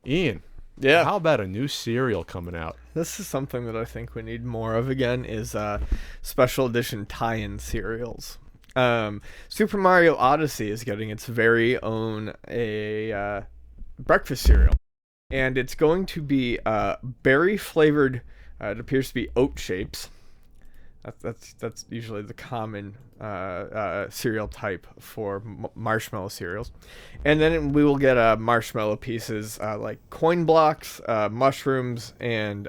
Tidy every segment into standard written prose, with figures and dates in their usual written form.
Ian. Yeah. How about a new cereal coming out? This is something that I think we need more of again is special edition tie-in cereals. Super Mario Odyssey is getting its very own breakfast cereal. And it's going to be berry flavored, it appears to be oat shapes. That's usually the common cereal type for marshmallow cereals. And then we will get marshmallow pieces like coin blocks, mushrooms, and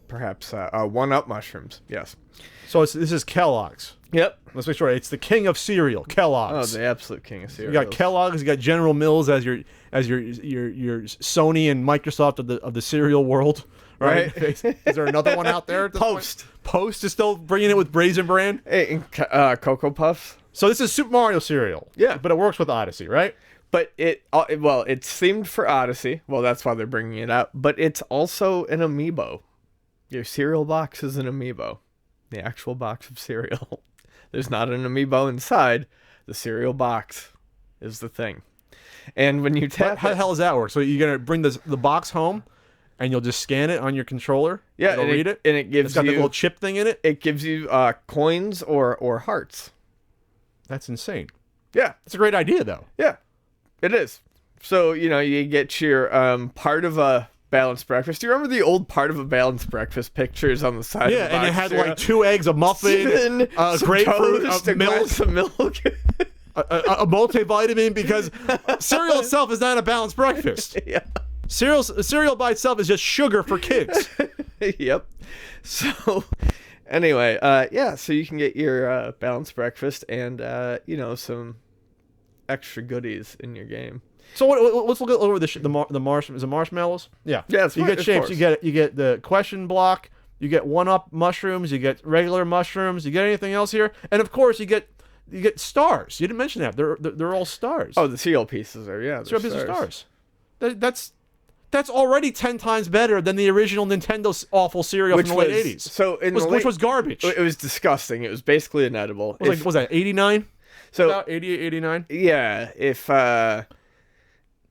perhaps 1-Up mushrooms. Yes. So this is Kellogg's. Yep. Let's make sure it's the king of cereal, Kellogg's. Oh, the absolute king of cereal. You got Kellogg's, you got General Mills as your Sony and Microsoft of the cereal world, right? Is there another one out there? At this Post. point? Post is still bringing it with Raisin Bran. Hey, and Cocoa Puffs. So this is Super Mario cereal. Yeah, but it works with Odyssey, right? But it's themed for Odyssey. Well, that's why they're bringing it out. But it's also an amiibo. Your cereal box is an amiibo. The actual box of cereal. There's not an amiibo inside. The cereal box is the thing. And when you tap, how the hell does that work? So you're gonna bring the box home, and you'll just scan it on your controller. Yeah, and read it, and it gives it's got you the little chip thing in it. It gives you coins or hearts. That's insane. Yeah, it's a great idea though. Yeah, it is. So you get your part of a balanced breakfast. Do you remember the old part of a balanced breakfast pictures on the side? Yeah, of the box? And it had like 2 eggs, a muffin, grapefruit, a glass of milk. a multivitamin, because cereal itself is not a balanced breakfast. Yeah. Cereal by itself is just sugar for kids. Yep. So anyway, so you can get your balanced breakfast and some extra goodies in your game. So let's look over the marshmallows. Yeah. Yeah. You get shapes. You get the question block. You get 1-Up mushrooms. You get regular mushrooms. You get anything else here? And of course you get stars. You didn't mention that. They're all stars. Oh, the cereal pieces are cereal pieces are stars. That's already 10 times better than the original Nintendo's awful cereal from the late 80s. So which was garbage. It was disgusting. It was basically inedible. What was that 89? So about 88, 89. Yeah, if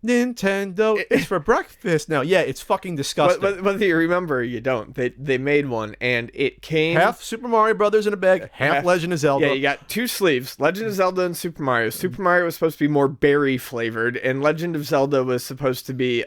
Nintendo is for breakfast now. Yeah, it's fucking disgusting. But whether you remember or you don't, they made one, and it came half Super Mario Brothers in a bag, half Legend of Zelda. Yeah, you got 2 sleeves: Legend of Zelda and Super Mario. Super Mario was supposed to be more berry flavored, and Legend of Zelda was supposed to be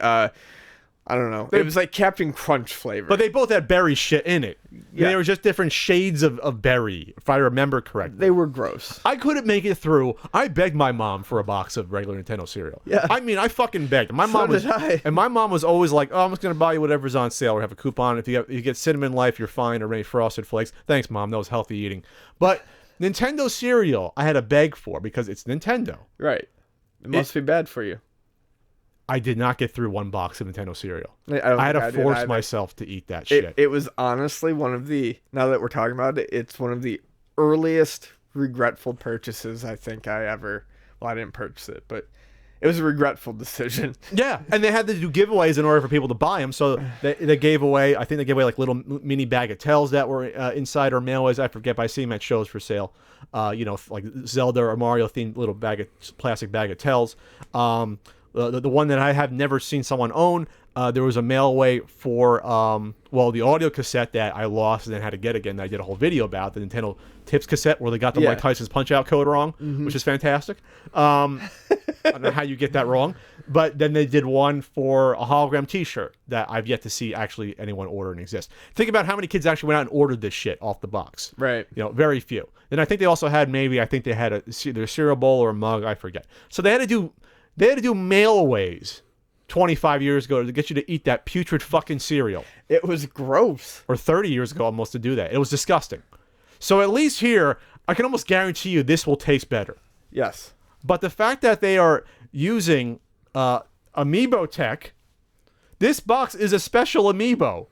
I don't know. It was like Captain Crunch flavor. But they both had berry shit in it. Yeah. They were just different shades of berry, if I remember correctly. They were gross. I couldn't make it through. I begged my mom for a box of regular Nintendo cereal. Yeah. I mean, I fucking begged. My mom was always like, "Oh, I'm just gonna buy you whatever's on sale or have a coupon. If you get Cinnamon Life, you're fine, or maybe Frosted Flakes." Thanks, Mom. That was healthy eating. But Nintendo cereal, I had to beg for because it's Nintendo. Right. It must be bad for you. I did not get through 1 box of Nintendo cereal. I had to force myself to eat that shit. It was honestly one of the, now that we're talking about it, it's one of the earliest regretful purchases I think I ever, well, I didn't purchase it, but it was a regretful decision. Yeah, and they had to do giveaways in order for people to buy them, so they gave away, I think they gave away like little mini bagatelles that were inside or mailways, I forget, but I see them at shows for sale. Like Zelda or Mario themed little plastic bagatelles. The one that I have never seen someone own, there was a mailaway for, the audio cassette that I lost and then had to get again. I did a whole video about the Nintendo Tips cassette where they got the Mike Tyson's Punch-Out code wrong, which is fantastic. I don't know how you get that wrong. But then they did one for a hologram T-shirt that I've yet to see actually anyone order and exist. Think about how many kids actually went out and ordered this shit off the box. Right. Very few. And I think they also had they had either a cereal bowl or a mug, I forget. So they had to do mailaways 25 years ago to get you to eat that putrid fucking cereal. It was gross. Or 30 years ago almost to do that. It was disgusting. So at least here, I can almost guarantee you this will taste better. Yes. But the fact that they are using amiibo tech, this box is a special amiibo.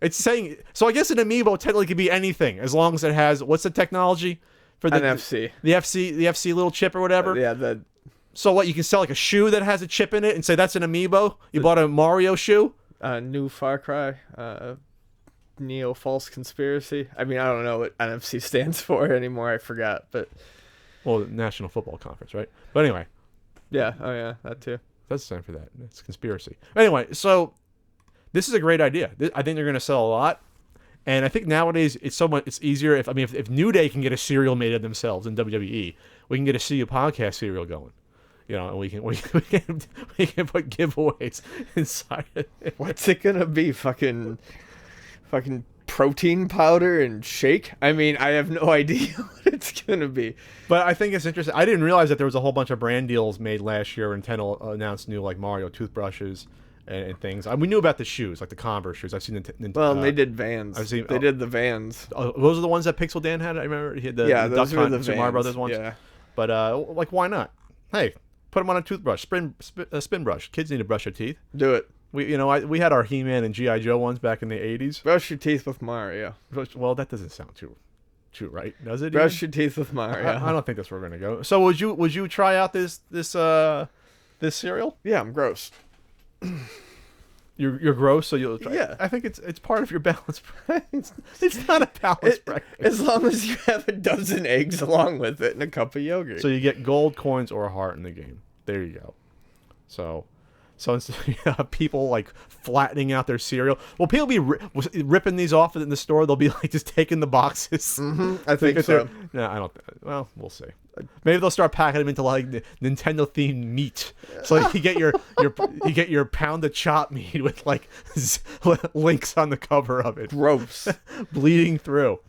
It's saying, so I guess an amiibo technically could be anything as long as it has, what's the technology? For the NFC. The FC little chip or whatever? So what, you can sell like a shoe that has a chip in it and say that's an amiibo? You bought a Mario shoe? New Far Cry, Neo False Conspiracy. I mean, I don't know what NFC stands for anymore. I forgot, but... Well, National Football Conference, right? But anyway. Yeah, oh yeah, that too. does stand for that. It's conspiracy. Anyway, so this is a great idea. I think they're going to sell a lot. And I think nowadays it's easier if New Day can get a cereal made of themselves in WWE, we can get a CU podcast cereal going. And we can put giveaways inside it. What's it gonna be? Fucking protein powder and shake? I mean, I have no idea what it's gonna be. But I think it's interesting. I didn't realize that there was a whole bunch of brand deals made last year when Nintendo announced new like Mario toothbrushes and things. We knew about the shoes, like the Converse shoes. I've seen Well, they did Vans. They did the Vans. Those are the ones that Pixel Dan had. I remember he had the those Duck were the Super Mario Brothers ones. Yeah. But like, why not? Hey, put them on a toothbrush, spin brush. Kids need to brush their teeth. Do it. We had our He-Man and G.I. Joe ones back in the 80s. Brush your teeth with Mario. Well, that doesn't sound too right, does it? Brush your teeth with Mario. I don't think that's where we're gonna go. So would you try out this cereal? Yeah, I'm gross. You're gross, so you'll try. Yeah. I think it's part of your balance. It's not a balance breakfast. As long as you have a dozen eggs along with it and a cup of yogurt. So you get gold coins or a heart in the game. There you go. So instead people like flattening out their cereal. Will people be ripping these off in the store? They'll be like just taking the boxes. Mm-hmm. I think so. No, I don't. Well, we'll see. Maybe they'll start packing them into like Nintendo themed meat. So you get your pound of chop meat with like links on the cover of it. Gross. Bleeding through.